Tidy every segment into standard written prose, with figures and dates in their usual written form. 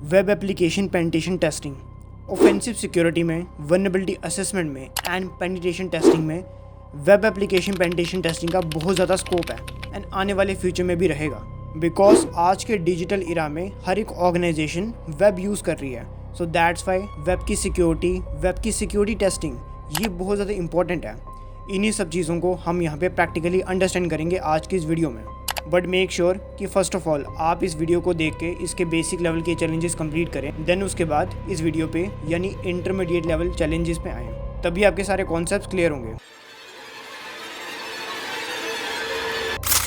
Web application penetration testing, offensive security में, vulnerability assessment में and penetration testing में web application penetration testing का बहुत ज़्यादा स्कोप है एंड आने वाले फ्यूचर में भी रहेगा। बिकॉज आज के डिजिटल इरा में हर एक ऑर्गेनाइजेशन वेब यूज़ कर रही है, सो दैट्स वाई वेब की सिक्योरिटी टेस्टिंग ये बहुत ज़्यादा इंपॉर्टेंट है। इन्हीं सब चीज़ों को हम यहाँ पे प्रैक्टिकली अंडरस्टैंड करेंगे आज की इस वीडियो में। बट मेक श्योर कि फर्स्ट ऑफ ऑल आप इस वीडियो को देख के इसके बेसिक लेवल के चैलेंजेस कंप्लीट करें, देन उसके बाद इस वीडियो पे यानी इंटरमीडिएट लेवल चैलेंजेस पे आएँ, तभी आपके सारे कॉन्सेप्ट्स क्लियर होंगे।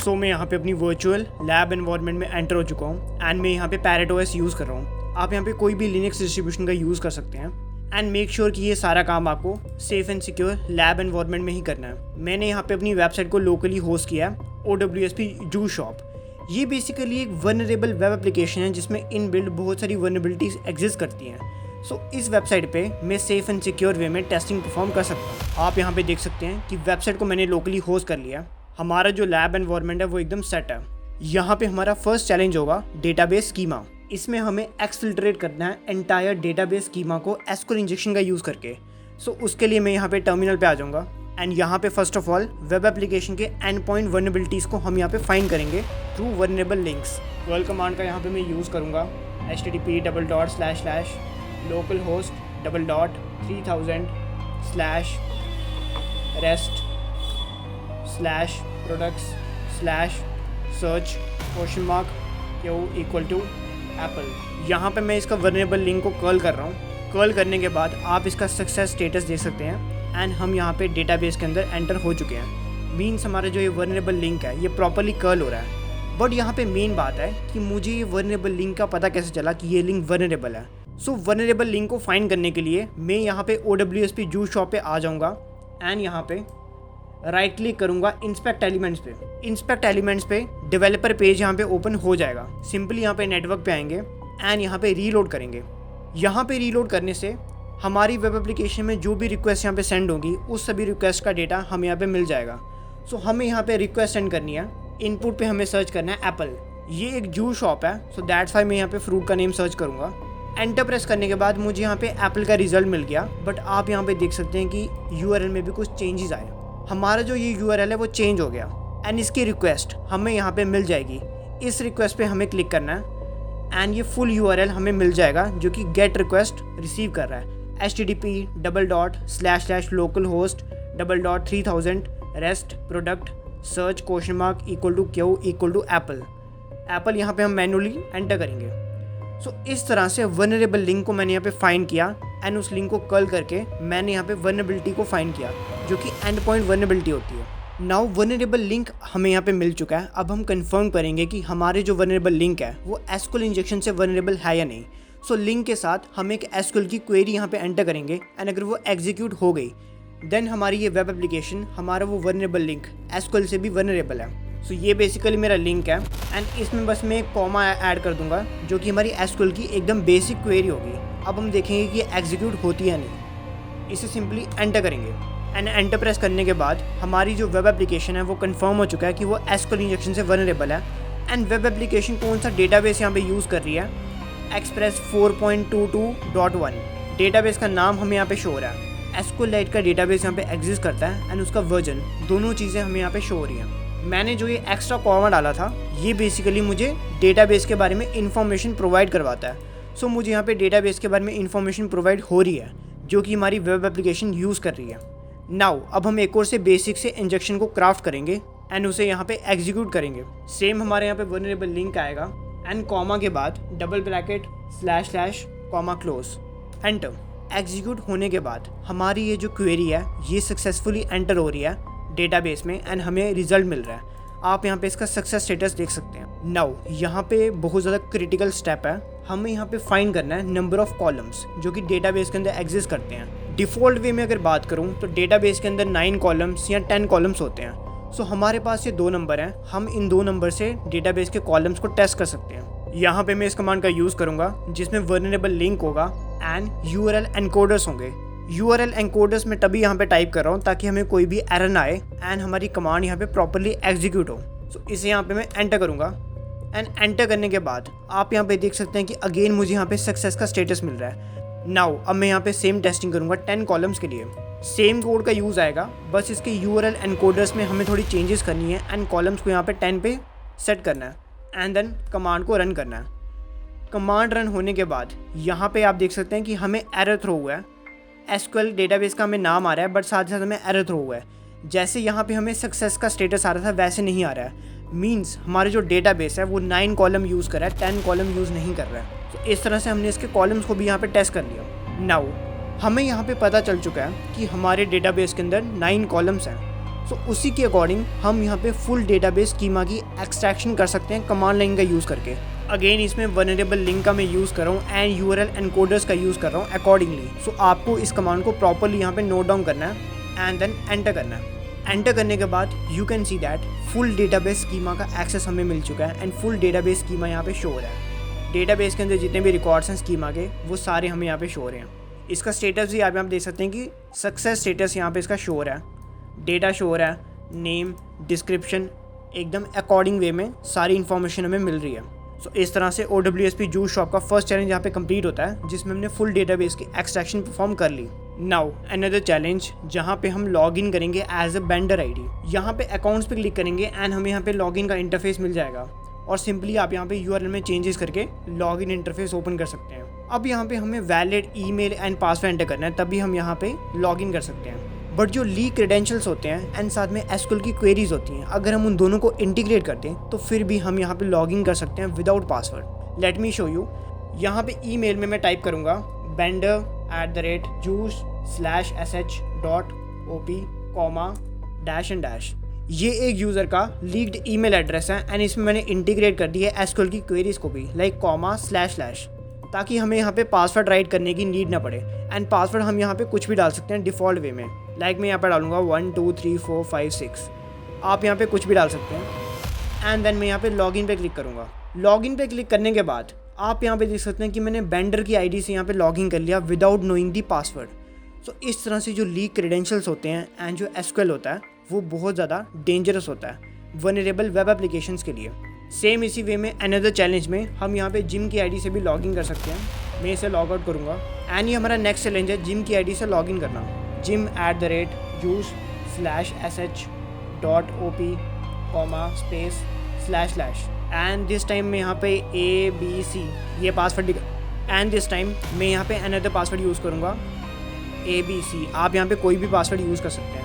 सो मैं यहाँ पे अपनी वर्चुअल लैब एनवायरनमेंट में एंटर हो चुका हूँ एंड मैं यहाँ पे पैरेटोएस यूज़ कर रहा हूँ। आप यहाँ पे कोई भी लिनक्स डिस्ट्रीब्यूशन का यूज़ कर सकते हैं एंड मेक श्योर कि ये सारा काम आपको safe and secure lab environment में ही करना है। मैंने यहाँ पे अपनी वेबसाइट को लोकली होस्ट किया है OWSP जू शॉप। ये बेसिकली एक वल्नरेबल वेब एप्लीकेशन है जिसमें इन बिल्ड बहुत सारी वल्नरेबिलिटीज एग्जिस्ट करती हैं। सो इस वेबसाइट पे मैं सेफ एंड सिक्योर वे में टेस्टिंग परफॉर्म कर सकता हूँ। आप यहाँ पे देख सकते हैं कि वेबसाइट को मैंने लोकली होस्ट कर लिया। हमारा जो लैब एनवायरनमेंट है वो एकदम सेट है। यहाँ पे हमारा फर्स्ट चैलेंज होगा डेटाबेस स्कीमा। इसमें हमें एक्सफिल्ट्रेट करना है एंटायर डेटाबेस स्कीमा को एसक्यूएल इंजेक्शन का यूज़ करके। सो उसके लिए मैं यहाँ पे टर्मिनल पे आ जाऊँगा एंड यहाँ पे first of all web application के एंड पॉइंट वल्नरेबिलिटीज़ को हम यहाँ पे फाइंड करेंगे through vulnerable links. Curl command का यहाँ पे मैं यूज़ करूँगा http://localhost://rest/products/search?apple। यहाँ पे मैं इसका वल्नरेबल लिंक को कर्ल कर रहा हूँ। कर्ल करने के बाद आप इसका सक्सेस स्टेटस देख सकते हैं एंड हम यहाँ पे डेटाबेस के अंदर एंटर हो चुके हैं। मीन्स हमारा जो ये वल्नरेबल लिंक है ये प्रॉपर्ली कर्ल हो रहा है। बट यहाँ पे मेन बात है कि मुझे ये वल्नरेबल लिंक का पता कैसे चला कि ये लिंक वल्नरेबल है। सो वल्नरेबल लिंक को फाइंड करने के लिए मैं यहाँ पे OWSP जू शॉप पे आ जाऊँगा एंड यहाँ पे राइट क्लिक करूँगा इंस्पेक्ट एलिमेंट्स पे। इंस्पेक्ट एलिमेंट्स पे डेवलपर पेज यहाँ पे ओपन हो जाएगा। सिंपली यहाँ पे नेटवर्क पे आएंगे एंड यहाँ पे रीलोड करेंगे। यहाँ पे रीलोड करने से हमारी वेब एप्लीकेशन में जो भी रिक्वेस्ट यहाँ पे सेंड होगी उस सभी रिक्वेस्ट का डेटा हमें यहाँ पे मिल जाएगा। सो हमें यहाँ पे रिक्वेस्ट सेंड करनी है। इनपुट पे हमें सर्च करना है एप्पल। ये एक जू शॉप है, सो दैट्स वाई मैं यहाँ पे फ्रूट का नेम सर्च करूँगा। एंटर प्रेस करने के बाद मुझे यहाँ पे एप्पल का रिजल्ट मिल गया। बट आप यहाँ पे देख सकते हैं कि URL में भी कुछ चेंजेस आए। हमारा जो ये URL है वो चेंज हो गया एंड इसकी रिक्वेस्ट हमें यहाँ पे मिल जाएगी। इस रिक्वेस्ट पे हमें क्लिक करना है एंड ये फुल URL हमें मिल जाएगा जो कि गेट रिक्वेस्ट रिसीव कर रहा है http://localhost://3000 rest product search $?Apple। Apple यहाँ पे हम मैनुअली एंटर करेंगे। सो इस तरह से वल्नरेबल लिंक को मैंने यहाँ पे फाइंड किया एंड उस लिंक को कर्ल करके मैंने यहाँ पे वल्नरेबिलिटी को फाइंड किया जो कि एंड पॉइंट वल्नरेबिलिटी होती है। नाउ वल्नरेबल लिंक हमें यहाँ पे मिल चुका है। अब हम कंफर्म करेंगे कि हमारे जो वल्नरेबल लिंक है वो एसक्यूएल इंजेक्शन से वल्नरेबल है या नहीं। सो लिंक के साथ हम एक एसक्यूएल की क्वेरी यहाँ पे एंटर करेंगे एंड अगर वो एग्जीक्यूट हो गई देन हमारी ये वेब एप्लीकेशन, हमारा वो वल्नरेबल लिंक एसक्यूएल से भी वल्नरेबल है। सो ये बेसिकली मेरा लिंक है एंड इसमें बस मैं एक कॉमा ऐड कर दूंगा जो कि हमारी एसक्यूएल की एकदम बेसिक क्वेरी होगी। अब हम देखेंगे कि ये एग्जीक्यूट होती है या नहीं। इसे सिंपली एंटर करेंगे एंड एंटर प्रेस करने के बाद हमारी जो वेब एप्लीकेशन है वो कंफर्म हो चुका है कि वो एसक्यूएल इंजेक्शन से वल्नरेबल है। एंड वेब एप्लीकेशन कौन सा डेटाबेस यहाँ पे यूज़ कर रही है, एक्सप्रेस 4.22.1 डेटाबेस का नाम हमें यहाँ पे शो हो रहा है। एसक्यूएलआइट का डेटाबेस यहाँ पे एग्जिस्ट करता है एंड उसका वर्जन, दोनों चीज़ें हमें यहाँ पे शो हो रही हैं। मैंने जो ये एक्स्ट्रा कॉमा डाला था ये बेसिकली मुझे डेटाबेस के बारे में इंफॉर्मेशन प्रोवाइड करवाता है। सो मुझे यहाँ पे डेटाबेस के बारे में इंफॉर्मेशन प्रोवाइड हो रही है जो कि हमारी वेब एप्लीकेशन यूज़ कर रही है। नाउ अब हम एक और से बेसिक से इंजेक्शन को क्राफ्ट करेंगे एंड उसे यहाँ पे एग्जीक्यूट करेंगे। सेम हमारे यहाँ पे वल्नरेबल लिंक आएगा एंड कॉमा के बाद डबल ब्रैकेट // एंटर। एग्जीक्यूट होने के बाद हमारी ये जो क्वेरी है ये सक्सेसफुली एंटर हो रही है डेटाबेस में एंड हमें रिजल्ट मिल रहा है। आप यहाँ पे इसका सक्सेस स्टेटस देख सकते हैं। नाउ यहाँ पे बहुत ज़्यादा क्रिटिकल स्टेप है। हमें यहाँ पे फाइंड करना है नंबर ऑफ कॉलम्स जो कि डेटाबेस के अंदर एग्जिस्ट करते हैं। डिफ़ॉल्ट वे में अगर बात करूँ तो डेटाबेस के अंदर 9 कॉलम्स या 10 कॉलम्स होते हैं। सो हमारे पास ये 2 नंबर हैं। हम इन 2 नंबर से डेटाबेस के कॉलम्स को टेस्ट कर सकते हैं। यहाँ पे मैं इस कमांड का यूज़ करूँगा जिसमें वल्नरेबल लिंक होगा एंड URL एनकोडर्स होंगे। URL एनकोडर्स में तभी यहाँ पे टाइप कर रहा हूँ ताकि हमें कोई भी एरर ना आए एंड हमारी कमांड यहाँ पे प्रॉपरली एग्जीक्यूट हो। सो इसे यहाँ पे मैं एंटर करूँगा एंड एंटर करने के बाद आप यहाँ पे देख सकते हैं कि अगेन मुझे यहाँ पे सक्सेस का स्टेटस मिल रहा है। नाउ अब मैं यहाँ पे सेम टेस्टिंग करूँगा 10 कॉलम्स के लिए। सेम कोड का यूज़ आएगा, बस इसके URL एनकोडर्स में हमें थोड़ी चेंजेस करनी है एंड कॉलम्स को यहाँ पे 10 पे सेट करना है एंड देन कमांड को रन करना है। कमांड रन होने के बाद यहाँ पे आप देख सकते हैं कि हमें एरर थ्रो हुआ है। SQL डेटाबेस का हमें नाम आ रहा है बट साथ ही साथ हमें एरर थ्रो हुआ है। जैसे यहाँ पे हमें सक्सेस का स्टेटस आ रहा था वैसे नहीं आ रहा है। मींस हमारे जो डेटाबेस है वो 9 कॉलम यूज़ कर रहा है, 10 कॉलम यूज़ नहीं कर रहा है। तो इस तरह से हमने इसके कॉलम्स को भी यहाँ पे टेस्ट कर लिया। नाउ हमें यहाँ पे पता चल चुका है कि हमारे डेटाबेस के अंदर 9 कॉलम्स हैं। सो उसी के अकॉर्डिंग हम यहाँ पे फुल डेटाबेस स्कीमा की एक्सट्रैक्शन कर सकते हैं कमांड लाइन का यूज़ करके। अगेन इसमें वनरेबल लिंक का मैं यूज़ कर रहा हूँ एंड URL एनकोडर्स का यूज़ कर रहा हूँ अकॉर्डिंगली। सो आपको इस कमांड को प्रॉपरली यहाँ पे नोट डाउन करना है एंड देन एंटर करना है। एंटर करने के बाद you can see that full database schema का एक्सेस हमें मिल चुका है एंड फुल डेटाबेस स्कीमा यहाँ पे शो हो रहा है। डेटाबेस के अंदर जितने भी रिकॉर्ड्स हैं स्कीमा के वो सारे हमें यहाँ पे शो हो रहे हैं। इसका स्टेटस भी आप यहाँ देख सकते हैं कि सक्सेस स्टेटस यहाँ पे इसका शो हो रहा है। डेटा शो हो रहा है, नेम, डिस्क्रिप्शन एकदम अकॉर्डिंग वे में सारी इन्फॉर्मेशन हमें मिल रही है। सो इस तरह से OWSP जूस शॉप का फर्स्ट चैलेंज यहाँ पे कंप्लीट होता है जिसमें हमने फुल डेटाबेस की एक्सट्रैक्शन परफॉर्म कर ली। नाउ अनदर चैलेंज जहाँ पे हम लॉग इन करेंगे एज अ वेंडर ID। यहाँ पे अकाउंट्स पे क्लिक करेंगे एंड हमें यहाँ पे लॉग इन का इंटरफेस मिल जाएगा और सिंपली आप यहाँ पे URL में चेंजेस करके लॉग इन इंटरफेस ओपन कर सकते हैं। अब यहाँ पे हमें valid email and password enter करना है तभी हम यहाँ पे लॉग इन कर सकते हैं। बट जो लीक क्रेडेंशियल्स होते हैं एंड साथ में SQL की क्वेरीज होती हैं, अगर हम उन दोनों को इंटीग्रेट करते हैं तो फिर भी हम यहाँ पे लॉग इन कर सकते हैं without password. Let me show you. यहाँ पे ईमेल में मैं टाइप करूँगा vendor@juice/sh.op, ये एक यूज़र का लीक्ड ईमेल एड्रेस है एंड इसमें मैंने इंटीग्रेट कर दी है SQL की क्वेरीज को भी लाइक // ताकि हमें यहाँ पे पासवर्ड राइट करने की नीड ना पड़े। एंड पासवर्ड हम यहाँ पे कुछ भी डाल सकते हैं डिफ़ॉल्ट वे में। लाइक मैं यहाँ पे डालूंगा 1 2 3 4 5 6। आप यहाँ पे कुछ भी डाल सकते हैं एंड देन मैं यहाँ पे लॉगिन पे क्लिक करूँगा। लॉगिन पे क्लिक करने के बाद आप यहाँ पे देख सकते हैं कि मैंने वेंडर की ID से यहाँ पे लॉगिन कर लिया विदाउट नोइंग दी पासवर्ड। सो इस तरह से जो लीक क्रेडेंशियल्स होते हैं एंड जो SQL होता है वो बहुत ज़्यादा डेंजरस होता है वनरेबल वेब एप्लीकेशंस के लिए। सेम इसी वे में अनदर चैलेंज में हम यहाँ पे जिम की ID से भी लॉगिन कर सकते हैं। मैं इसे लॉग आउट करूँगा एंड ये हमारा नेक्स्ट चैलेंज है जिम की ID से लॉगिन करना। gym@juice/sh.op, एंड दिस टाइम मैं यहाँ पे ABC ये पासवर्ड एंड दिस टाइम मैं यहाँ पे अनदर पासवर्ड यूज़ करूँगा ABC। आप यहाँ पे कोई भी पासवर्ड यूज़ कर सकते हैं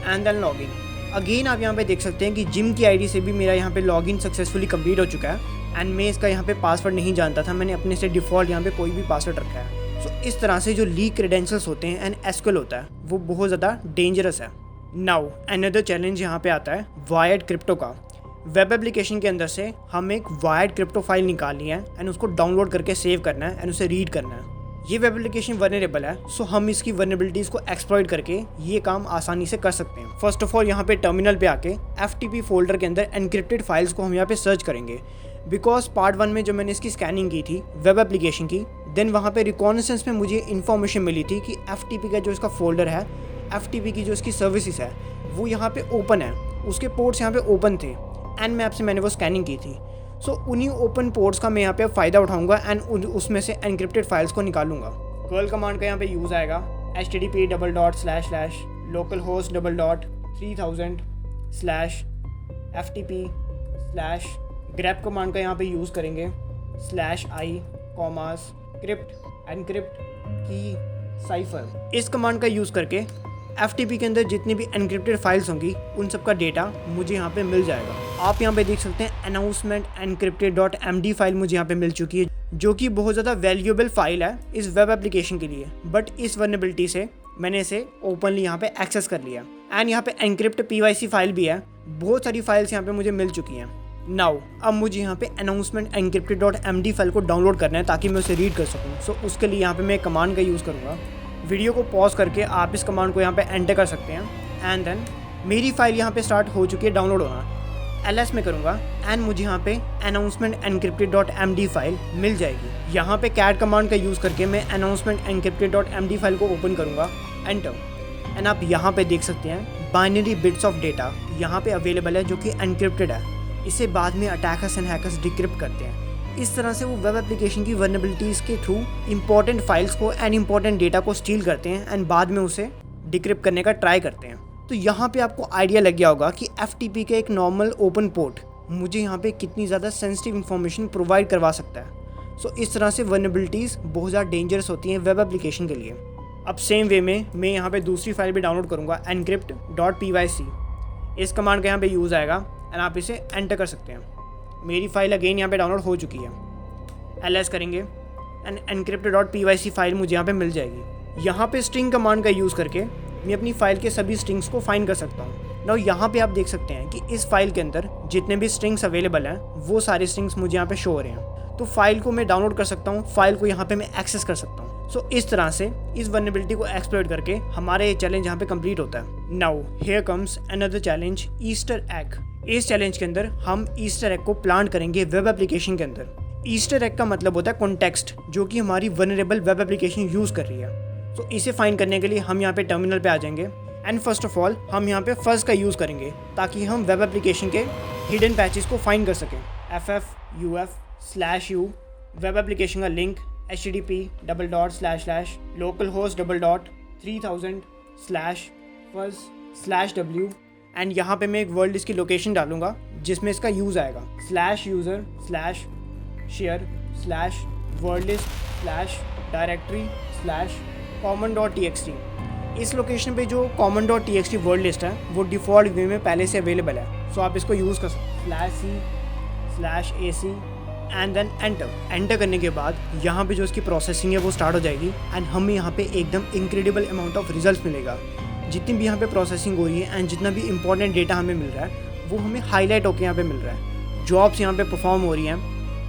एंड देन लॉगिन। अगेन आप यहाँ पे देख सकते हैं कि जिम की ID से भी मेरा यहाँ पे लॉगिन सक्सेसफुली कंप्लीट हो चुका है एंड मैं इसका यहाँ पे पासवर्ड नहीं जानता था, मैंने अपने से डिफ़ॉल्ट यहाँ पे कोई भी पासवर्ड रखा है। सो इस तरह से जो लीक क्रेडेंशियल्स होते हैं एंड SQL होता है वो बहुत ज़्यादा डेंजरस है। नाउ अनदर चैलेंज यहाँ पे आता है वायर्ड क्रिप्टो का। वेब एप्लीकेशन के अंदर से हम एक वायर्ड क्रिप्टो फाइल निकालनी है एंड उसको डाउनलोड करके सेव करना है एंड उसे रीड करना है। ये वेब एप्लीकेशन वनरेबल है, सो हम इसकी वनरेबिलिटीज़ को एक्सप्लॉइट करके ये काम आसानी से कर सकते हैं। फर्स्ट ऑफ ऑल यहाँ पे टर्मिनल पे आके FTP फोल्डर के अंदर एनक्रिप्टेड फाइल्स को हम यहाँ पे सर्च करेंगे। बिकॉज पार्ट 1 में जब मैंने इसकी स्कैनिंग की थी वेब एप्लीकेशन की, देन वहाँ पे रिकॉनेसेंस में मुझे इन्फॉर्मेशन मिली थी कि FTP का जो इसका फोल्डर है, FTP की जो इसकी सर्विसेज है वो यहाँ पे ओपन है, उसके पोर्ट्स यहाँ पे ओपन थे एंड मैप से मैंने वो स्कैनिंग की थी। सो उन्हीं ओपन पोर्ट्स का मैं यहाँ पे फ़ायदा उठाऊंगा एंड उसमें से एनक्रिप्टेड फाइल्स को निकालूंगा। कर्ल कमांड का यहाँ पे यूज़ आएगा http://localhost/3000/FTP/ ग्रैप कमांड का यहाँ पे यूज़ करेंगे /i, script encrypt की साइफर। इस कमांड का यूज़ करके FTP के अंदर जितनी भी एनक्रिप्टेड फाइल्स होंगी उन सब का डेटा मुझे यहाँ पे मिल जाएगा। आप यहाँ पे देख सकते हैं announcement encrypted.md फाइल मुझे यहाँ पे मिल चुकी है जो कि बहुत ज़्यादा वैल्यूएबल फाइल है इस वेब एप्लीकेशन के लिए। बट इस वल्नरेबिलिटी से मैंने इसे ओपनली यहाँ पे एक्सेस कर लिया एंड यहाँ पे encrypt pyc फाइल भी है। बहुत सारी फाइल्स यहाँ पे मुझे मिल चुकी हैं। नाउ अब मुझे यहाँ पे announcement encrypted.md फाइल को डाउनलोड करना है ताकि मैं उसे रीड कर सकूँ। सो उसके लिए यहाँ पे मैं कमांड का यूज़ करूँगा। वीडियो को पॉज करके आप इस कमांड को यहाँ पे एंटर कर सकते हैं एंड देन मेरी फाइल यहाँ पे स्टार्ट हो चुकी है डाउनलोड होना। ls में करूँगा एंड मुझे यहाँ पे announcement encrypted.md फाइल मिल जाएगी। यहाँ पे cat कमांड का यूज़ करके मैं announcement encrypted.md फाइल को ओपन करूँगा, एंटर। एंड आप यहाँ पे देख सकते हैं बाइनरी बिट्स ऑफ डेटा यहाँ पे अवेलेबल है जो कि एनक्रिप्टेड है। इसे बाद में अटैकर्स एंड हैकर्स डिक्रिप्ट करते हैं। इस तरह से वो वेब एप्लीकेशन की वल्नरेबिलिटीज़ के थ्रू इंपॉर्टेंट फाइल्स को एंड इंपॉर्टेंट डेटा को स्टील करते हैं एंड बाद में उसे डिक्रिप्ट करने का ट्राई करते हैं। तो यहाँ पे आपको आइडिया लग गया होगा कि FTP का एक नॉर्मल ओपन पोर्ट मुझे यहाँ पे कितनी ज़्यादा सेंसिटिव इन्फॉर्मेशन प्रोवाइड करवा सकता है। सो इस तरह से वल्नरेबिलिटीज़ बहुत ज़्यादा डेंजरस होती हैं वेब एप्लीकेशन के लिए। अब सेम वे में मैं यहाँ पे दूसरी फाइल भी डाउनलोड करूँगा encrypt.pyc। इस कमांड का यहाँ पे यूज़ आएगा एंड आप इसे एंटर कर सकते हैं। मेरी फाइल अगेन यहाँ पे डाउनलोड हो चुकी है। ls करेंगे एंड encrypt.pyc फाइल मुझे यहाँ पे मिल जाएगी। यहाँ पे स्ट्रिंग कमांड का यूज़ करके मैं अपनी फाइल के सभी स्ट्रिंग्स को फाइंड कर सकता हूँ। नाउ यहाँ पे आप देख सकते हैं कि इस फाइल के अंदर जितने भी स्ट्रिंग्स अवेलेबल हैं वो सारे स्ट्रिंग्स मुझे यहाँ पे शो हो रहे हैं। तो फाइल को मैं डाउनलोड कर सकता हूँ, फाइल को यहाँ पे मैं एक्सेस कर सकता हूँ। सो इस तरह से इस वल्नरेबिलिटी को एक्सप्लॉइट करके हमारा ये चैलेंज यहाँ पे कंप्लीट होता है। Now here comes another challenge, Easter egg. इस चैलेंज के अंदर हम ईस्टर एग को प्लांट करेंगे वेब एप्लीकेशन के अंदर। ईस्टर एग का मतलब होता है कॉन्टेक्स्ट, जो कि हमारी वल्नरेबल वेब एप्लीकेशन यूज़ कर रही है। तो इसे फाइंड करने के लिए हम यहाँ पे टर्मिनल पे आ जाएंगे एंड फर्स्ट ऑफ ऑल हम यहाँ पे फज़ का यूज़ करेंगे ताकि हम वेब एप्लीकेशन के हिडन पैचेस को फाइंड कर सकें। ffuf/u वेब एप्लीकेशन का लिंक http://localhost/3000/fuzz/w एंड यहाँ पे मैं एक वर्ल्ड डिस्क की लोकेशन डालूंगा जिसमें इसका यूज़ आएगा /user/share/worldlist/directory/common.txt। इस लोकेशन पे जो common.txt वर्ल्ड लिस्ट है वो डिफ़ॉल्ट वे में पहले से अवेलेबल है। सो आप इसको यूज़ कर सकते हैं /c/ac एंड देन एंटर करने के बाद यहाँ पे जो इसकी प्रोसेसिंग है वो स्टार्ट हो जाएगी एंड हमें यहाँ पे एकदम इनक्रेडिबल अमाउंट ऑफ रिजल्ट मिलेगा। जितनी भी यहाँ पे प्रोसेसिंग हो रही है एंड जितना भी इंपॉर्टेंट डेटा हमें मिल रहा है वो हमें हाईलाइट होकर यहाँ पे मिल रहा है। जॉब्स यहाँ पे परफॉर्म हो रही हैं,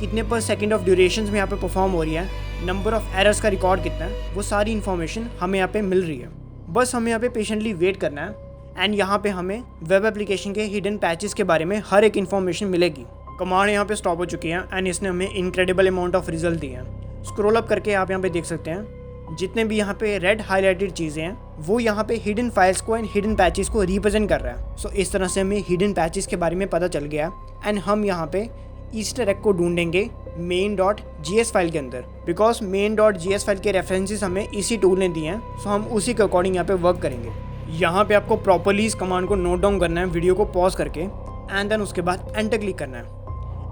कितने पर सेकेंड ऑफ ड्यूरेशन में यहाँ पे परफॉर्म हो रही है, नंबर ऑफ एरर्स का रिकॉर्ड कितना है, वो सारी इन्फॉर्मेशन हमें यहाँ पे मिल रही है। बस हमें यहाँ पे पेशेंटली वेट करना है एंड यहाँ पे हमें वेब एप्लीकेशन के हिडन पैचेस के बारे में हर एक इन्फॉर्मेशन मिलेगी। कमांड यहाँ पे स्टॉप हो चुकी है एंड इसने हमें इनक्रेडिबल अमाउंट ऑफ रिजल्ट दिए हैं। स्क्रॉल अप करके आप यहाँ पे देख सकते हैं जितने भी यहाँ पे रेड हाईलाइटेड चीज़ें हैं वो यहाँ पे हिडन फाइल्स को एंड हिडन पैचेस को रिप्रेजेंट कर रहा है। सो इस तरह से हमें हिडन पैचेस के बारे में पता चल गया एंड हम यहाँ पे ईस्टर एग को ढूंढेंगे main.js फाइल के अंदर, बिकॉज main.js फाइल के रेफरेंसेस हमें इसी टूल ने दिए हैं। सो हम उसी के अकॉर्डिंग यहाँ पे वर्क करेंगे। यहाँ पे आपको प्रॉपर्ली इस कमांड को नोट डाउन करना है वीडियो को पॉज करके एंड देन उसके बाद एंटर क्लिक करना है।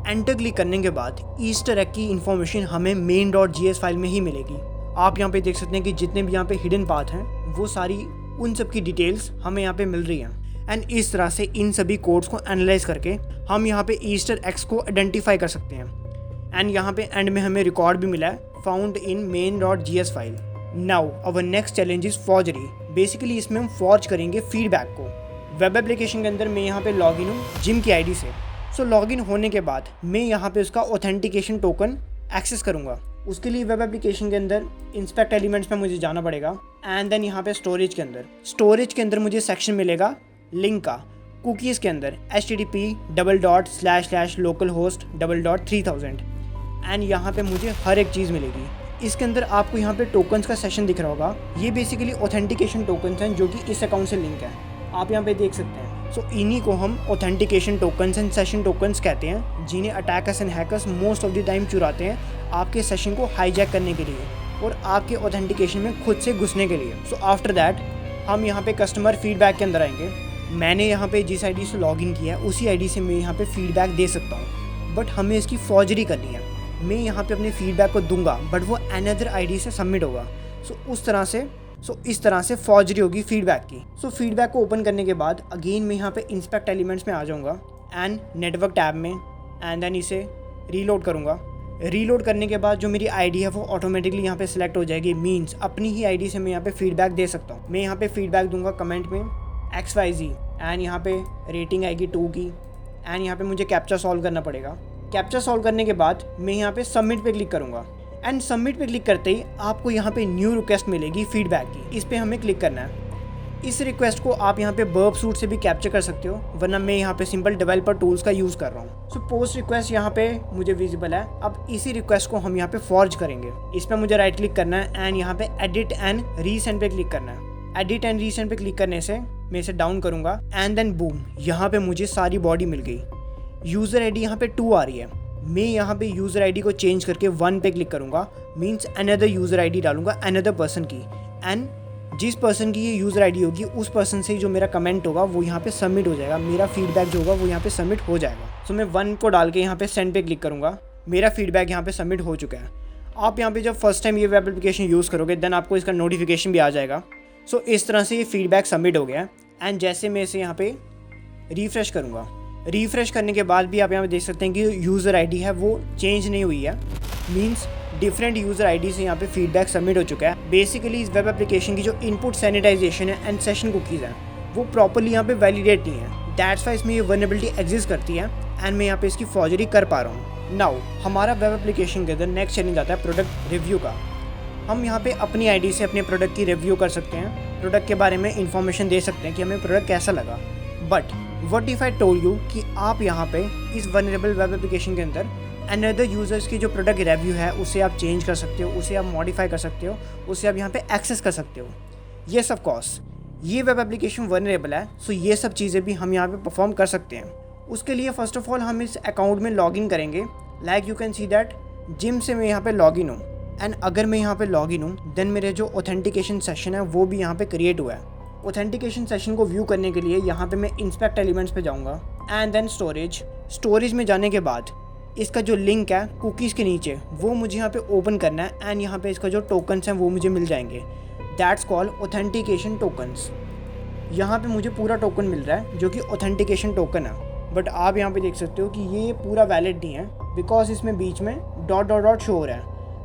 एंटर क्लिक करने के बाद ईस्टर एग की इन्फॉर्मेशन हमें main.js फाइल में ही मिलेगी। आप यहाँ पे देख सकते हैं कि जितने भी यहाँ पे हिडन पाथ हैं वो सारी उन सब की डिटेल्स हमें यहाँ पे मिल रही हैं एंड इस तरह से इन सभी कोड्स को एनालाइज करके हम यहाँ पे ईस्टर एग्स को आइडेंटिफाई कर सकते हैं। एंड यहाँ पे एंड में हमें रिकॉर्ड भी मिला है found in main.js file. Now our next challenge is forgery. Basically इसमें हम फॉर्ज करेंगे फीडबैक को। वेब एप्लीकेशन के अंदर मैं यहाँ पे लॉगिन हूँ जिम की आईडी से। सो लॉगिन होने के बाद मैं यहाँ पे उसका ऑथेंटिकेशन टोकन एक्सेस करूँगा। उसके लिए वेब एप्लीकेशन के अंदर इंस्पेक्ट एलिमेंट्स में मुझे जाना पड़ेगा एंड देन यहाँ पे स्टोरेज के अंदर मुझे सेक्शन मिलेगा लिंक का। कुकीज़ के अंदर http://localhost/3000 एंड यहाँ पे मुझे हर एक चीज़ मिलेगी। इसके अंदर आपको यहाँ पे टोकन्स का सेशन दिख रहा होगा। ये बेसिकली ऑथेंटिकेशन टोकन्स हैं जो कि इस अकाउंट से लिंक है, आप यहाँ पे देख सकते हैं। सो इन्हीं को हम authentication tokens and session tokens कहते हैं, जिन्हें attackers and hackers most of the time चुराते हैं आपके सेशन को हाईजैक करने के लिए और आपके ऑथेंटिकेशन में खुद से घुसने के लिए। सो आफ्टर दैट हम यहाँ पे कस्टमर फीडबैक के अंदर आएंगे। मैंने यहाँ पे जिस आईडी से लॉगिन किया है उसी आईडी से मैं यहाँ पे फीडबैक दे सकता हूँ, बट हमें इसकी फॉर्जरी करनी है। मैं यहाँ पे अपने फीडबैक को दूंगा बट वो अनदर आईडी से सबमिट होगा। सो इस तरह से फॉर्जरी होगी फीडबैक की। सो फीडबैक को ओपन करने के बाद अगेन मैं यहाँ पे इंस्पेक्ट एलिमेंट्स में आ जाऊँगा एंड नेटवर्क टैब में एंड देन इसे रीलोड करूँगा। रीलोड करने के बाद जो मेरी आईडी है वो ऑटोमेटिकली यहाँ पे सिलेक्ट हो जाएगी। मीन्स अपनी ही आईडी से मैं यहाँ पे फीडबैक दे सकता हूँ। मैं यहाँ पे फीडबैक दूंगा कमेंट में XYZ एंड यहाँ पे रेटिंग आएगी 2 की एंड यहाँ पे मुझे कैप्चा सॉल्व करना पड़ेगा। कैप्चा सॉल्व करने के बाद मैं यहाँ पे सबमिट पे क्लिक करूँगा एंड सबमिट पे क्लिक करते ही आपको यहाँ पे न्यू रिक्वेस्ट मिलेगी फीडबैक की। इस पे हमें क्लिक करना है। इस रिक्वेस्ट को आप यहाँ पे बर्ब सूट से भी कैप्चर कर सकते हो, वरना मैं यहाँ पे सिंपल डेवलपर टूल्स का यूज़ कर रहा हूँ। सो पोस्ट रिक्वेस्ट यहाँ पे मुझे विजिबल है। अब इसी रिक्वेस्ट को हम यहाँ पे फॉर्ज करेंगे। इस पर मुझे राइट क्लिक करना है एंड यहाँ पे एडिट एंड रीसेंड पे क्लिक करना है। एडिट एंड रीसेंड पे क्लिक करने से मैं इसे डाउन करूँगा एंड देन बूम, यहाँ पे मुझे सारी बॉडी मिल गई। यूज़र आईडी यहाँ पे 2 आ रही है, मैं यहाँ पे यूज़र आईडी को चेंज करके 1 पे क्लिक करूँगा, मीन्स अनदर यूज़र आईडी डालूंगा अनदर पर्सन की, एंड जिस पर्सन की ये यूज़र आईडी होगी उस पर्सन से जो मेरा कमेंट होगा वो यहाँ पे सबमिट हो जाएगा, मेरा फीडबैक जो होगा वो यहाँ पे सबमिट हो जाएगा। सो मैं 1 को डाल के यहाँ पे सेंड पे क्लिक करूँगा, मेरा फीडबैक यहाँ पे सबमिट हो चुका है। आप यहाँ पे जब फर्स्ट टाइम ये वेब एप्लीकेशन यूज़ करोगे देन आपको इसका नोटिफिकेशन भी आ जाएगा। सो इस तरह से ये फीडबैक सबमिट हो गया है। एंड जैसे मैं इसे यहाँ पे रिफ़्रेश करूँगा, रिफ़्रेश करने के बाद भी आप यहाँ पे देख सकते हैं कि यूज़र आईडी है वो चेंज नहीं हुई है, मीन्स डिफरेंट यूज़र आईडी से यहाँ पे फीडबैक सबमिट हो चुका है। बेसिकली इस वेब एप्लीकेशन की जो इनपुट सैनिटाइजेशन है एंड सेशन कुकीज़ हैं वो प्रॉपर्ली यहाँ पे वैलिडेट नहीं है, दैट्स वाई इसमें ये वल्नरेबिलिटी एग्जिस्ट करती है एंड मैं यहाँ पे इसकी फॉर्जरी कर पा रहा हूँ। नाउ हमारा वेब एप्लीकेशन के अंदर नेक्स्ट चैलेंज आता है प्रोडक्ट रिव्यू का। हम यहाँ पे अपनी आईडी से अपने प्रोडक्ट की रिव्यू कर सकते हैं, प्रोडक्ट के बारे में इंफॉर्मेशन दे सकते हैं कि हमें प्रोडक्ट कैसा लगा। But what if I told you कि आप यहाँ पे इस वल्नरेबल वेब एप्लीकेशन के अंदर अनदर यूज़र्स की जो प्रोडक्ट रिव्यू है उसे आप चेंज कर सकते हो, उसे आप मॉडिफाई कर सकते हो, उसे आप यहाँ पे एक्सेस कर सकते हो। येस ऑफ कोर्स ये वेब एप्लीकेशन वल्नरेबल है, सो ये सब चीज़ें भी हम यहाँ पे परफॉर्म कर सकते हैं। उसके लिए फ़र्स्ट ऑफ ऑल हम इस अकाउंट में लॉगिन करेंगे। Like you can see that gym से मैं यहाँ पे लॉगिन हूँ, एंड अगर मैं यहाँ पे लॉगिन हूँ देन मेरे जो ऑथेंटिकेशन सेशन है वो भी यहाँ पे क्रिएट हुआ है। ऑथेंटिकेशन सेशन को व्यू करने के लिए यहाँ पे मैं इंस्पेक्ट एलिमेंट्स पे जाऊँगा एंड देन स्टोरेज में जाने के बाद इसका जो लिंक है कुकीज़ के नीचे वो मुझे यहाँ पे ओपन करना है एंड यहाँ पे इसका जो टोकन्स हैं वो मुझे मिल जाएंगे, दैट्स कॉल्ड ऑथेंटिकेशन टोकन्स। यहाँ पे मुझे पूरा टोकन मिल रहा है जो कि ऑथेंटिकेशन टोकन है, बट आप यहाँ पे देख सकते हो कि ये पूरा वैलिड नहीं है बिकॉज इसमें बीच में डॉट डॉट डॉट शो हो रहा है।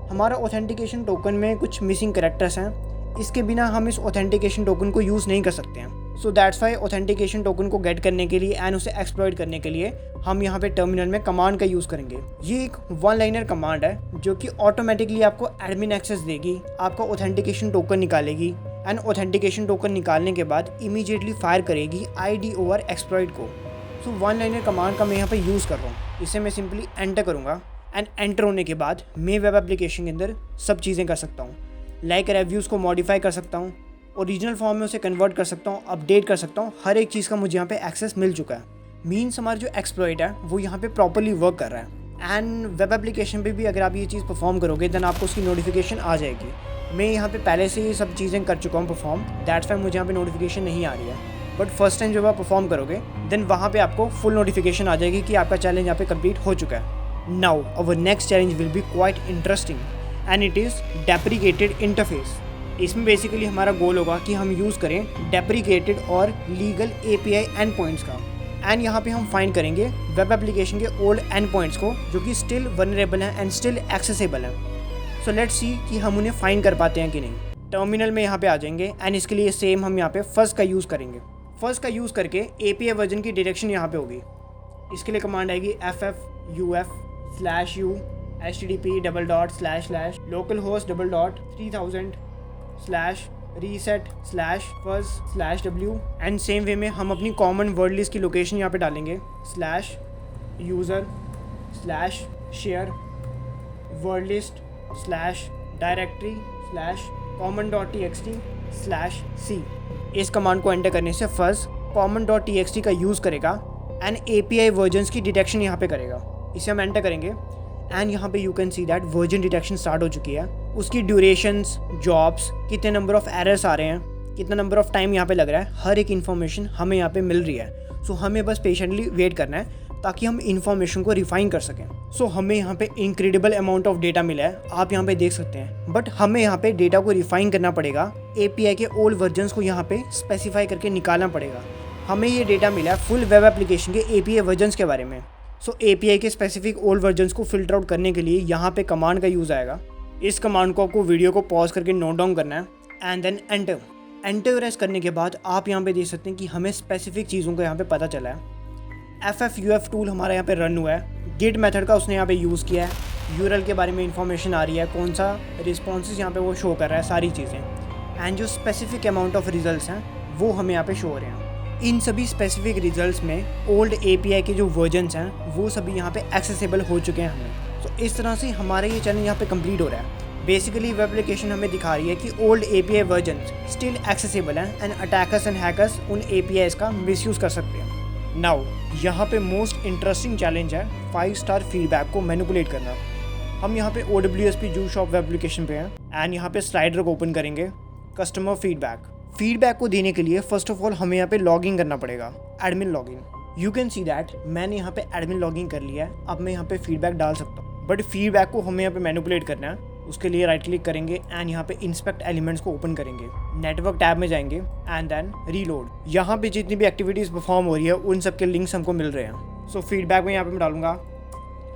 हमारा ऑथेंटिकेशन टोकन में कुछ मिसिंग कैरेक्टर्स हैं, इसके बिना हम इस ऑथेंटिकेशन टोकन को यूज़ नहीं कर सकते हैं। So that's why authentication token को गेट करने के लिए एंड उसे एक्सप्लॉइट करने के लिए हम यहाँ पे टर्मिनल में कमांड का यूज़ करेंगे। ये एक 1 लाइनर कमांड है जो कि ऑटोमेटिकली आपको एडमिन एक्सेस देगी, आपका ऑथेंटिकेशन टोकन निकालेगी एंड ऑथेंटिकेशन टोकन निकालने के बाद इमीडिएटली फायर करेगी आईडी ओवर एक्सप्लॉइट को। सो 1 लाइनर कमांड का मैं यहाँ पे यूज़ कर रहा हूँ। इसे मैं सिंपली एंटर करूँगा एंड एंटर होने के बाद मैं वेब एप्लीकेशन के अंदर सब चीज़ें कर सकता हूँ, लाइक रिव्यूज़ को मॉडिफाई कर सकता हूँ, ओरिजिनल फॉर्म में उसे कन्वर्ट कर सकता हूँ, अपडेट कर सकता हूँ, हर एक चीज़ का मुझे यहाँ पे एक्सेस मिल चुका है। मीन्स हमारा जो एक्सप्लॉइट है वो यहाँ पे प्रॉपर्ली वर्क कर रहा है एंड वेब एप्लीकेशन पे भी अगर आप ये चीज़ परफॉर्म करोगे देन आपको उसकी नोटिफिकेशन आ जाएगी। मैं यहाँ पे पहले से ये सब चीज़ें कर चुका हूँ परफॉर्म, दैट्स वाई मुझे यहाँ पे नोटिफिकेशन नहीं आ रही है। बट फर्स्ट टाइम जब आप परफॉर्म करोगे देन वहाँ पे आपको फुल नोटिफिकेशन आ जाएगी कि आपका चैलेंज यहाँ पे कंप्लीट हो चुका है। Now our next challenge will be quite interesting and it is deprecated interface. इसमें बेसिकली हमारा गोल होगा कि हम यूज़ करें डेप्रिकेटेड और लीगल API एंड पॉइंट्स का, एंड यहाँ पे हम फाइंड करेंगे वेब एप्लीकेशन के ओल्ड एंड पॉइंट्स को जो कि स्टिल वल्नरेबल हैं एंड स्टिल एक्सेसिबल हैं। सो लेट्स सी कि हम उन्हें फाइंड कर पाते हैं कि नहीं। टर्मिनल में यहाँ पे आ जाएंगे एंड इसके लिए सेम हम यहाँ पे फर्स्ट का यूज़ करेंगे। फर्स्ट का यूज़ करके API वर्जन की डायरेक्शन यहाँ पे होगी। इसके लिए कमांड आएगी ffuf/u http://localhost:3000/reset/fuzz/w and same way में हम अपनी कॉमन वर्ड लिस्ट की लोकेशन यहाँ पे डालेंगे /user/share wordlist/directory/common.txt/c। इस कमांड को एंटर करने से फर्स्ट common.txt का यूज़ करेगा एंड API वर्जन्स की डिटेक्शन यहाँ पे करेगा। इसे हम एंटर करेंगे एंड यहाँ पे you can see that version detection start हो चुकी है। उसकी ड्यूरेशंस, जॉब्स, कितने नंबर ऑफ एरर्स आ रहे हैं, कितना नंबर ऑफ टाइम यहाँ पे लग रहा है, हर एक इन्फॉर्मेशन हमें यहाँ पे मिल रही है। सो हमें बस पेशेंटली वेट करना है ताकि हम इन्फॉर्मेशन को रिफाइन कर सकें। सो हमें यहाँ पे इनक्रेडिबल अमाउंट ऑफ डेटा मिला है, आप यहाँ पे देख सकते हैं, बट हमें यहाँ पे डेटा को रिफाइन करना पड़ेगा। API के ओल्ड वर्जन्स को यहाँ पे स्पेसिफाई करके निकालना पड़ेगा। हमें ये डेटा मिला है फुल वेब एप्लीकेशन के API वर्जन्स के बारे में। सो API के स्पेसिफिक ओल्ड वर्जन्स को फिल्टर आउट करने के लिए यहाँ पे कमांड का यूज़ आएगा। इस कमांड को आपको वीडियो को पॉज करके नोट डाउन करना है एंड देन एंटर प्रेस करने के बाद आप यहाँ पे देख सकते हैं कि हमें स्पेसिफिक चीज़ों का यहाँ पे पता चला है। FFUF टूल हमारा यहाँ पे रन हुआ है, गिट मेथड का उसने यहाँ पे यूज़ किया है, URL के बारे में इंफॉर्मेशन आ रही है, कौन सा रिस्पॉन्सेज यहाँ पे वो शो कर रहा है, सारी चीज़ें, एंड जो स्पेसिफिक अमाउंट ऑफ रिजल्ट्स हैं वो हमें यहाँ पे शो हो रहे हैं। इन सभी स्पेसिफिक रिजल्ट्स में ओल्ड API के जो वर्जन्स हैं वो सभी यहाँ पे एक्सेसिबल हो चुके हैं हमें। तो इस तरह से हमारा ये चैलेंज यहाँ पे कंप्लीट हो रहा है। बेसिकली वेब एप्लीकेशन हमें दिखा रही है कि old API versions still accessible हैं एंड अटैकर्स एंड हैकर्स उन APIs का मिसयूज़ कर सकते हैं। नाउ यहाँ पे मोस्ट इंटरेस्टिंग चैलेंज है 5 स्टार फीडबैक को मैनिपुलेट करना। हम यहाँ पे OWSP juice shop web application पे हैं एंड यहाँ पे स्लाइडर को ओपन करेंगे, कस्टमर फीडबैक को देने के लिए फर्स्ट ऑफ ऑल हमें यहाँ पे लॉगिन करना पड़ेगा, admin login. You can see that मैंने यहाँ पे एडमिन लॉगिन कर लिया है। अब मैं यहाँ पे फीडबैक डाल सकता हूँ, बट फीडबैक को हमें यहाँ पे मैनिपुलेट करना है। उसके लिए राइट क्लिक करेंगे एंड यहाँ पे इंस्पेक्ट एलिमेंट्स को ओपन करेंगे, नेटवर्क टैब में जाएंगे एंड देन रीलोड। यहाँ पे जितनी भी एक्टिविटीज़ परफॉर्म हो रही है उन सब के लिंक्स हमको मिल रहे हैं। सो फीडबैक में यहाँ पे मैं डालूंगा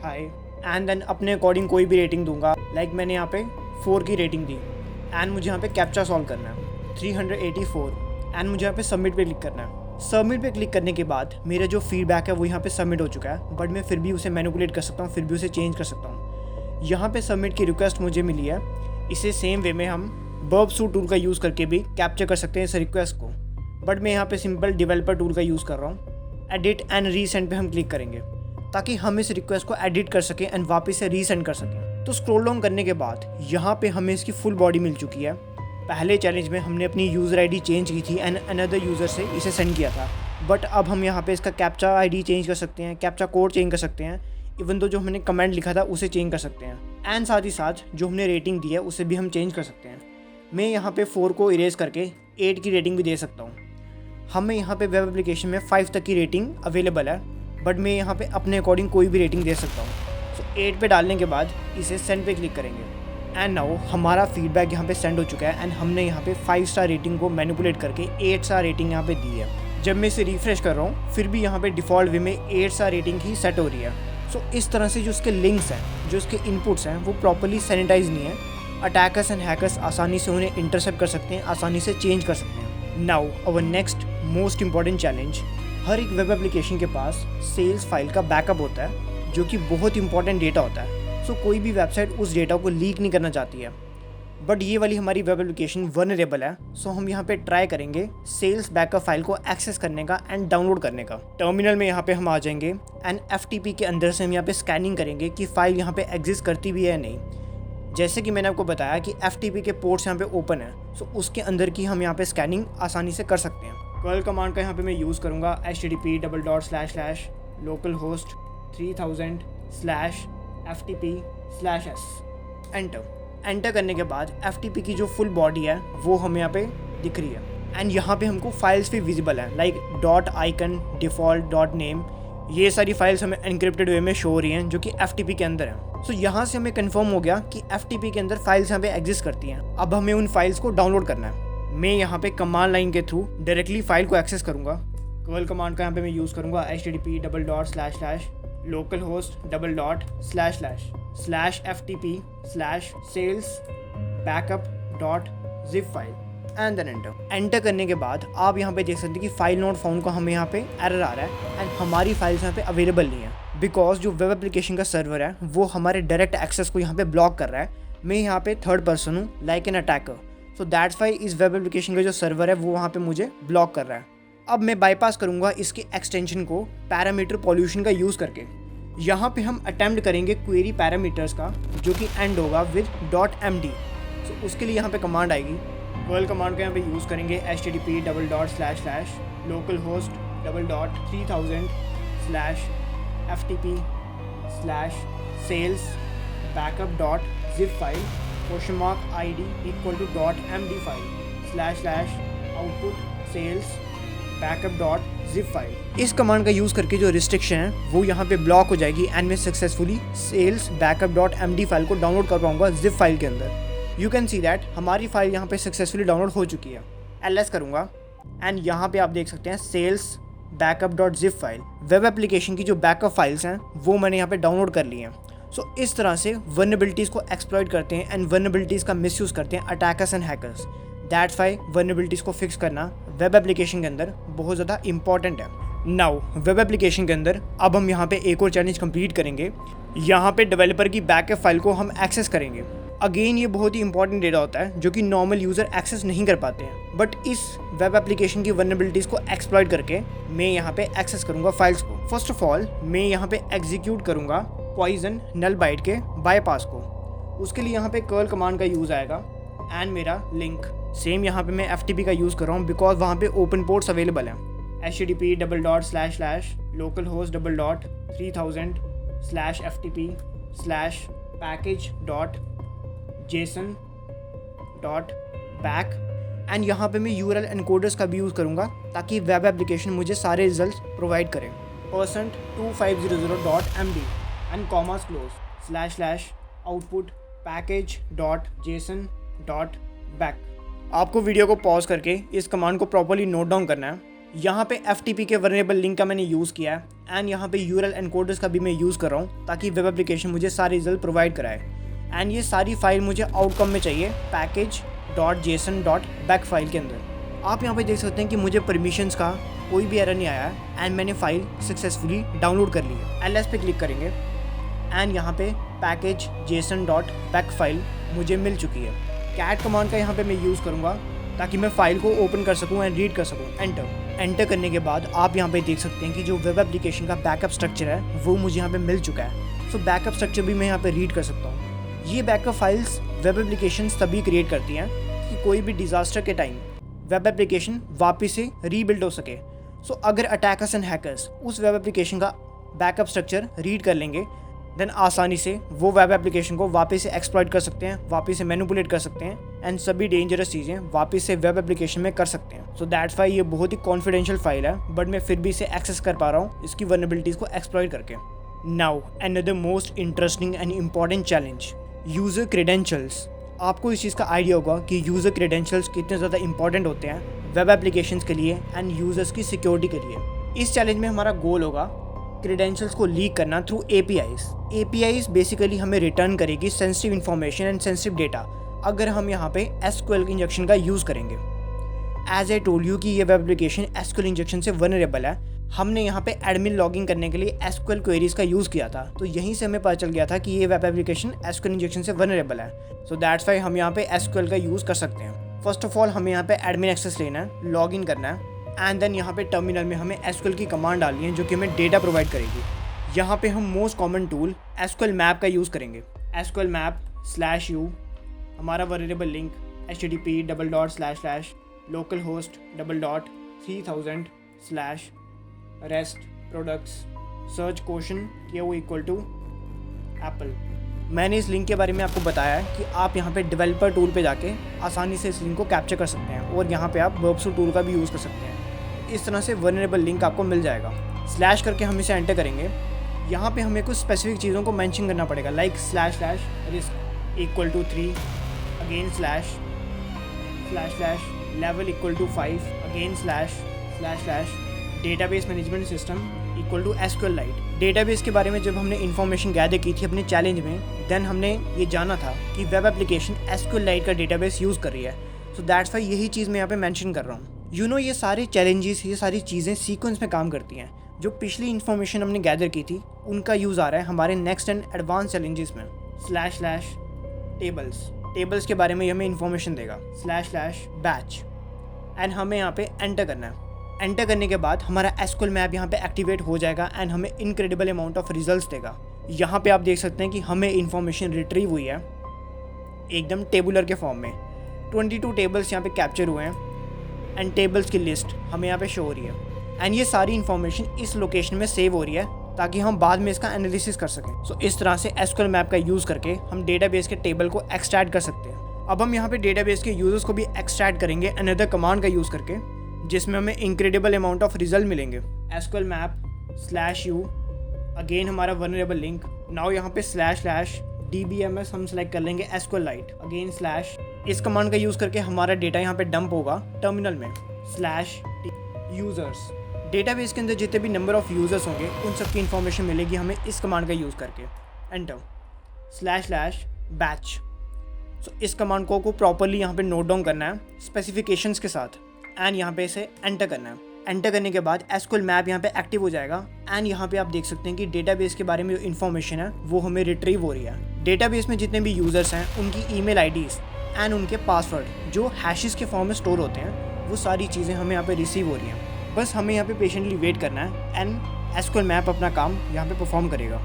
हाय एंड देन अपने अकॉर्डिंग कोई भी रेटिंग दूंगा। लाइक मैंने यहाँ पे 4 की रेटिंग दी एंड मुझे यहाँ पे कैप्चा सॉल्व करना है 384 एंड मुझे यहाँ पे सबमिट पे क्लिक करना है। सबमिट पे क्लिक करने के बाद मेरा जो फीडबैक है वो यहाँ पे सबमिट हो चुका है, बट मैं फिर भी उसे मैनिपुलेट कर सकता हूँ, फिर भी उसे चेंज कर सकता हूँ। यहाँ पे सबमिट की रिक्वेस्ट मुझे मिली है। इसे सेम वे में हम बर्बसूट टूल का यूज़ करके भी कैप्चर कर सकते हैं इस रिक्वेस्ट को, बट मैं यहाँ पे सिंपल डेवलपर टूल का यूज़ कर रहा हूँ। एडिट एंड रीसेंड पे हम क्लिक करेंगे ताकि हम इस रिक्वेस्ट को एडिट कर सकें एंड वापस से रीसेंड कर सकें। तो स्क्रॉल डाउन करने के बाद यहाँ पे हमें इसकी फुल बॉडी मिल चुकी है। पहले चैलेंज में हमने अपनी यूज़र आईडी चेंज की थी एंड अनदर यूज़र से इसे सेंड किया था, बट अब हम यहाँ पे इसका कैप्चा आईडी चेंज कर सकते हैं, कैप्चा कोड चेंज कर सकते हैं, इवन तो जो हमने कमेंट लिखा था उसे चेंज कर सकते हैं एंड साथ ही साथ जो हमने रेटिंग दी है उसे भी हम चेंज कर सकते हैं। मैं यहाँ पे 4 को इरेज करके 8 की रेटिंग भी दे सकता हूँ। हमें यहाँ पे वेब एप्लीकेशन में 5 तक की रेटिंग अवेलेबल है, बट मैं यहाँ पे अपने अकॉर्डिंग कोई भी रेटिंग दे सकता हूँ। सो 8 पे डालने के बाद इसे सेंड पे क्लिक करेंगे एंड नाउ हमारा फीडबैक यहाँ पे सेंड हो चुका है एंड हमने यहाँ पे 5 स्टार रेटिंग को मैनिपुलेट करके 8 स्टार रेटिंग यहाँ पे दी है। जब मैं इसे रिफ्रेश कर रहा हूँ फिर भी यहाँ पे डिफ़ॉल्ट वे में 8 स्टार रेटिंग ही सेट हो रही है। सो इस तरह से जो उसके लिंक्स हैं, जो उसके इनपुट्स हैं, वो प्रॉपर्ली सैनिटाइज नहीं है। अटैकर्स एंड हैकर्स आसानी से उन्हें इंटरसेप्ट कर सकते हैं, आसानी से चेंज कर सकते हैं। Now our next most important challenge, हर एक वेब एप्लीकेशन के पास सेल्स फाइल का बैकअप होता है जो कि बहुत इंपॉर्टेंट डेटा होता है। सो कोई भी वेबसाइट उस डेटा को लीक नहीं करना चाहती है, बट ये वाली हमारी वेब एप्लीकेशन वल्नरेबल है। सो हम यहाँ पे ट्राई करेंगे सेल्स बैकअप फाइल को एक्सेस करने का एंड डाउनलोड करने का। टर्मिनल में यहाँ पे हम आ जाएंगे एंड FTP के अंदर से हम यहाँ पे स्कैनिंग करेंगे कि फाइल यहाँ पे एग्जिस्ट करती भी है या नहीं। जैसे कि मैंने आपको बताया कि FTP के पोर्ट्स यहाँ पे ओपन है, सो उसके अंदर की हम यहाँ पे स्कैनिंग आसानी से कर सकते हैं। कर्ल कमांड का यहाँ पे मैं यूज़ करूँगा http://localhost 3000/ftp/s। एंटर करने के बाद FTP की जो फुल बॉडी है वो हमें यहाँ पे दिख रही है एंड यहाँ पे हमको फाइल्स भी विजिबल हैं, लाइक .icon, default, .name। ये सारी फाइल्स हमें एनक्रिप्टेड वे में शो हो रही हैं जो कि FTP के अंदर है। सो यहाँ से हमें कंफर्म हो गया कि FTP के अंदर फाइल्स यहाँ पे एग्जिस्ट करती हैं। अब हमें उन फाइल्स को डाउनलोड करना है। मैं यहाँ पे कमांड लाइन के थ्रू डायरेक्टली फाइल को एक्सेस करूँगा। कर्ल कमांड का यहाँ पे मैं यूज़ करूँगा http://localhost//ftp/sales-backup.zip file and then enter करने के बाद आप यहाँ पे देख सकते हैं कि फाइल नॉट फाउंड का हमें यहाँ पे एरर आ रहा है एंड हमारी फाइल्स यहाँ पे अवेलेबल नहीं है, बिकॉज जो वेब एप्लीकेशन का सर्वर है वो हमारे डायरेक्ट एक्सेस को यहाँ पे ब्लॉक कर रहा है। मैं यहाँ पे थर्ड पर्सन हूँ, like an attacker. So that's why इस वेब एप्लीकेशन का जो सर्वर है वो वहाँ पे मुझे ब्लॉक कर रहा है। अब मैं बाईपास करूँगा इसके एक्सटेंशन को पैरामीटर पॉल्यूशन का यूज़ करके। यहाँ पे हम अटेम्प्ट करेंगे क्वेरी पैरामीटर्स का जो कि एंड होगा विद .md। सो उसके लिए यहाँ पे कमांड आएगी, कर्ल कमांड का यहाँ पे यूज़ करेंगे http://localhost:3000/ftp/sales-backup.zip file id =.md file /output sales-backup.zip file. इस कमांड का यूज़ करके जो रिस्ट्रिक्शन है वो यहाँ पे ब्लॉक हो जाएगी एंड मैं सक्सेसफुली sales-backup.md फाइल को डाउनलोड कर पाऊंगा zip फाइल के अंदर। यू कैन सी दैट हमारी फाइल यहाँ पे सक्सेसफुली डाउनलोड हो चुकी है। ls करूँगा एंड यहाँ पे आप देख सकते हैं sales-backup.zip फाइल। वेब एप्लीकेशन की जो बैकअप फाइल्स हैं वो मैंने यहाँ पे डाउनलोड कर ली हैं। सो इस तरह से वल्नरेबिलिटीज़ को एक्सप्लॉइट करते हैं एंड वल्नरेबिलिटीज़ का मिसयूज़ करते हैं attackers and hackers. That's why vulnerabilities को फिक्स करना वेब एप्लीकेशन के अंदर बहुत ज़्यादा इंपॉर्टेंट है। नाउ वेब एप्लीकेशन के अंदर अब हम यहाँ पे एक और चैलेंज कंप्लीट करेंगे। यहाँ पे डेवलपर की बैकअप फाइल को हम एक्सेस करेंगे। अगेन ये बहुत ही इंपॉर्टेंट डेटा होता है जो कि नॉर्मल यूज़र एक्सेस नहीं कर पाते हैं, बट इस वेब एप्लीकेशन की वल्नरेबिलिटीज़ को एक्सप्लॉइट करके मैं यहाँ पे एक्सेस करूँगा फाइल्स को। फर्स्ट ऑफ ऑल मैं यहाँ पे एग्जीक्यूट करूँगा पॉइजन नल बाइट के बाईपास को। उसके लिए यहाँ पे कर्ल कमांड का यूज़ आएगा एंड मेरा लिंक सेम यहाँ पे मैं FTP का यूज़ कर रहा हूँ बिकॉज वहाँ पे ओपन पोर्ट्स अवेलेबल हैं http://localhost/3000/ftp/package.json.back एंड यहाँ पे मैं URL एनकोडर्स का भी यूज़ करूँगा ताकि वेब एप्लीकेशन मुझे सारे रिजल्ट प्रोवाइड करें। %2500.md and commas close //output package.json.back। आपको वीडियो को पॉज करके इस कमांड को प्रॉपर्ली नोट डाउन करना है। यहाँ पे FTP के वल्नरेबल लिंक का मैंने यूज़ किया है एंड यहाँ पे URL एनकोडर्स का भी मैं यूज़ कर रहा हूँ ताकि वेब एप्लीकेशन मुझे सारे रिजल्ट प्रोवाइड कराए। एंड ये सारी फाइल मुझे आउटकम में चाहिए package.json.back फाइल के अंदर। आप यहाँ पे देख सकते हैं कि मुझे परमिशंस का कोई भी एरर नहीं आया है एंड मैंने फाइल सक्सेसफुली डाउनलोड कर ली है। LS पे क्लिक करेंगे एंड यहाँ पे package.json.back फाइल मुझे मिल चुकी है। कैट कमांड का यहाँ पे मैं यूज़ करूँगा ताकि मैं फाइल को ओपन कर सकूँ एंड रीड कर सकूँ। एंटर करने के बाद आप यहाँ पे देख सकते हैं कि जो वेब एप्लीकेशन का बैकअप स्ट्रक्चर है वो मुझे यहाँ पे मिल चुका है। सो बैकअप स्ट्रक्चर भी मैं यहाँ पे रीड कर सकता हूँ। ये बैकअप फाइल्स वेब एप्लीकेशन तभी क्रिएट करती हैं कि कोई भी डिज़ास्टर के टाइम वेब एप्लीकेशन वापस से रीबिल्ड हो सके। सो अगर अटैकर्स एंड हैकर्स उस वेब एप्लीकेशन का बैकअप स्ट्रक्चर रीड कर लेंगे देन आसानी से वो वेब एप्लीकेशन को वापस से एक्सप्लॉइट कर सकते हैं, वापस से मैनिपुलेट कर सकते हैं एंड सभी डेंजरस चीज़ें वापस से वेब एप्लीकेशन में कर सकते हैं। सो दैट्स वाई ये बहुत ही कॉन्फिडेंशियल फाइल है बट मैं फिर भी इसे एक्सेस कर पा रहा हूँ इसकी वल्नरेबिलिटीज़ को एक्सप्लॉइट करके। Now another most interesting and important challenge, user credentials. आपको इस चीज़ का आइडिया होगा कि यूज़र क्रेडेंशियल्स कितने ज़्यादा इंपॉर्टेंट होते हैं वेब एप्लीकेशंस के लिए एंड यूज़र्स की सिक्योरिटी के लिए। इस चैलेंज में हमारा गोल होगा क्रेडेंशियल्स को लीक करना थ्रू APIs बेसिकली हमें रिटर्न करेगी sensitive information and sensitive data अगर हम यहाँ पे SQL इंजेक्शन का यूज़ करेंगे। एज आई टोल्ड यू कि ये वेब एप्लीकेशन SQL इंजेक्शन से वल्नरेबल है। हमने यहाँ पे एडमिन लॉगिन करने के लिए SQL क्वेरीज का यूज़ किया था, तो यहीं से हमें पता चल गया था कि ये वेब एप्लीकेशन SQL इंजेक्शन से वल्नरेबल है। सो दैट्स वाई हम यहाँ पे SQL का यूज़ कर सकते हैं। फर्स्ट ऑफ ऑल हमें यहाँ पे एडमिन एक्सेस लेना है, लॉगिन करना है एंड देन यहाँ पे टर्मिनल में हमें SQL की कमांड डालनी है जो कि हमें डेटा प्रोवाइड करेगी। यहाँ पे हम most common tool SQL map का यूज़ करेंगे। SQL मैप/u हमारा vulnerable link http://localhost/3000/rest products search किया वो इक्वल टू एप्पल। मैंने इस लिंक के बारे में आपको बताया है कि आप यहाँ पे डेवलपर टूल पे जाके आसानी से इस लिंक को कैप्चर कर सकते हैं और यहाँ पे आप वर्बसू टूल का भी यूज़ कर सकते हैं। इस तरह से वल्नरेबल लिंक आपको मिल जाएगा। स्लैश करके हम इसे एंटर करेंगे। यहाँ पे हमें कुछ स्पेसिफिक चीज़ों को मेंशन करना पड़ेगा like //risk equal to 3 again //level equal to 5 again //database management system equal to SQLite। Database के बारे में जब हमने इन्फॉर्मेशन गैदर की थी अपने चैलेंज में देन हमने ये जाना था कि वेब एप्लीकेशन SQLite का डेटाबेस यूज़ कर रही है। सो दैट्स वाई यही चीज़ मैं यहाँ पे मेंशन कर रहा हूँ। ये सारे चैलेंजेस, ये सारी चीज़ें सीक्वेंस में काम करती हैं। जो पिछली इन्फॉर्मेशन हमने गैदर की थी उनका यूज़ आ रहा है हमारे नेक्स्ट एंड एडवांस चैलेंजेस में। //टेबल्स के बारे में हमें इन्फॉर्मेशन देगा //batch एंड हमें यहाँ पे एंटर करना है। एंटर करने के बाद हमारा SQL मैप यहाँ पे एक्टिवेट हो जाएगा एंड हमें इनक्रेडिबल अमाउंट ऑफ रिजल्ट्स देगा। यहाँ पे आप देख सकते हैं कि हमें इन्फॉर्मेशन रिट्रीव हुई है एकदम टेबुलर के फॉर्म में। 22 टेबल्स यहाँ पे कैप्चर हुए हैं एंड टेबल्स की लिस्ट हमें यहाँ पे शो हो रही है एंड ये सारी इन्फॉर्मेशन इस लोकेशन में सेव हो रही है ताकि हम बाद में इसका एनालिसिस कर सकें। सो इस तरह से SQL मैप का यूज़ करके हम डेटाबेस के टेबल को एक्सट्रैक्ट कर सकते हैं। अब हम यहाँ पे डेटाबेस के यूजर्स को भी एक्सट्रैक्ट करेंगे अनदर कमांड का यूज़ करके जिसमें हमें इनक्रेडिबल अमाउंट ऑफ रिजल्ट मिलेंगे। SQL मैप/u अगेन हमारा वल्नरेबल लिंक। नाउ यहाँ पे //dbms हम सेलेक्ट कर लेंगे SQLite अगेन / इस कमांड का यूज़ करके हमारा डेटा यहाँ पे डंप होगा टर्मिनल में /users। डेटाबेस के अंदर जितने भी नंबर ऑफ यूज़र्स होंगे उन सब की इन्फॉर्मेशन मिलेगी हमें इस कमांड का यूज़ करके। Enter //batch। सो इस कमांड को प्रॉपरली यहाँ पे नोट डाउन करना है स्पेसिफिकेशंस के साथ एंड यहाँ पे इसे एंटर करना है। एंटर करने के बाद SQL मैप यहाँ पे एक्टिव हो जाएगा एंड यहाँ पे आप देख सकते हैं कि डेटाबेस के बारे में जो इन्फॉर्मेशन है वो हमें रिट्रीव हो रही है। डेटाबेस में जितने भी यूज़र्स हैं उनकी ईमेल IDs एंड उनके पासवर्ड जो हैशेस के फॉर्म में स्टोर होते हैं वो सारी चीज़ें हमें यहाँ पे रिसीव हो रही हैं। बस हमें यहाँ पे पेशेंटली वेट करना है एंड SQL मैप अपना काम यहाँ पे परफॉर्म करेगा।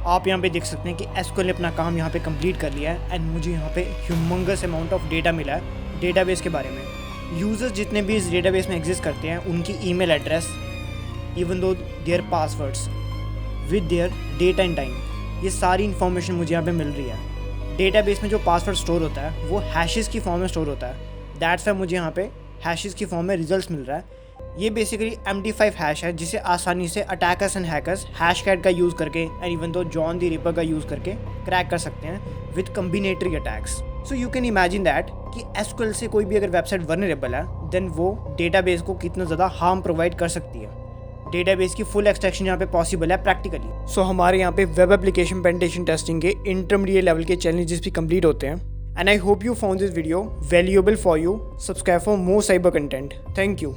आप यहाँ पे देख सकते हैं कि SQL ने अपना काम यहाँ पे कंप्लीट कर लिया है एंड मुझे यहाँ पे ह्यूमंगस अमाउंट ऑफ डेटा मिला है डेटाबेस के बारे में। यूज़र्स जितने भी इस डेटाबेस में एग्जिस्ट करते हैं उनकी email address, even though their passwords with their date and time, ये सारी इन्फॉर्मेशन मुझे यहाँ पे मिल रही है। डेटाबेस में जो पासवर्ड स्टोर होता है वो हैशेस की फॉर्म में स्टोर होता है। दैट्स वाई मुझे यहाँ पे हैशेस की फॉर्म में रिजल्ट्स मिल रहा है। ये बेसिकली MD5 हैश है जिसे आसानी से अटैकर्स एंड हैकर्स हैशकैट का यूज़ करके and even though John the Ripper का यूज़ करके क्रैक कर सकते हैं with combinatory attacks. So you can imagine that कि SQL से कोई भी अगर वेबसाइट वल्नरेबल है देन वो डेटाबेस को कितना ज़्यादा हार्म प्रोवाइड कर सकती है। डेटाबेस की फुल एक्सट्रैक्शन यहाँ पे पॉसिबल है प्रैक्टिकली। सो हमारे यहाँ पे वेब एप्लीकेशन पेनिट्रेशन टेस्टिंग के इंटरमीडिएट लेवल के चैलेंजेस भी कंप्लीट होते हैं। And I hope you found this video valuable for you. Subscribe for more cyber content. Thank you.